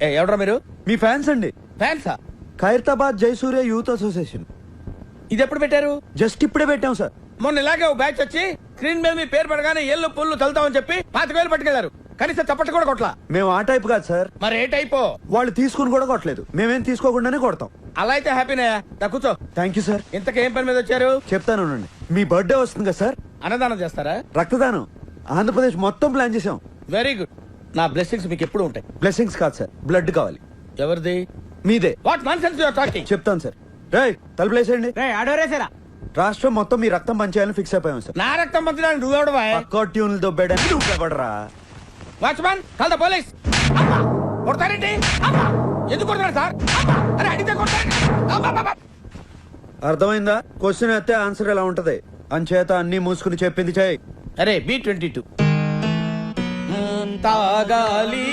ఎవడ్రా మీరు? మీ ఫ్యాన్స్ అండి. ఫ్యాన్సా? Khairatabad Jayasurya youth association. ఇది ఎప్పుడు పెట్టారు? జస్ట్ ఇప్పుడే పెట్టాం సార్. మొన్న ఇలాగే ఓ బ్యాచ్ వచ్చి స్క్రీన్ మీద మీ పేరు పడగానే ఏళ్ళు పుల్లు చల్తామని చెప్పి 25,000 పట్టుకెళ్లారు. కనీసం చప్పట్లు కూడా కొట్లా. మేము ఆ టైప్ కాదు సార్. మరి ఏ టైపో? వాళ్ళు తీసుకుని కూడా కొట్టలేదు, మేమేం తీసుకోకుండానే కొడతాం. అలా అయితే హ్యాపీనే. కూర్చో. Thank you sir. ఇంతకేం పని మీద వచ్చారు? చెప్తాను, మీ బర్త్డే వస్తుంది కదా సార్. అన్నదానం చేస్తారా? రక్తదానం ఆంధ్రప్రదేశ్ మొత్తం ప్లాన్ చేసాం. Very good. నా బ్లెస్సింగ్స్ మీకు ఎప్పుడు ఉంటాయి. బ్లెస్సింగ్స్ కాదు సార్, బ్లడ్ కావాలి. ఎవరిది? మీదే. What nonsense you are talking? చెప్తాను సార్. రేయ్ తలుపులేసేయండి. ఆడోరేసారా? రాష్ట్రం మొత్తం మీ రక్తం పంచేయాలని ఫిక్స్ అయిపోయాం సార్. నా రక్తం పంచడానికి నువ్వెవడవా? పక్కా ట్యూన్లు దొబ్బేయడానికి నువ్వు ఎవడరా? Watchman call the police. కొడతారేంటి? ఎందుకు కొడతారు సార్? అరే అడిగితే కొడతారు. అర్థమైందా? క్వశ్చన్ అయితే ఆన్సర్ ఎలా ఉంటది. అంచేత అన్ని మూసుకుని చెప్పింది చేయి. అరే B22 తాగాలి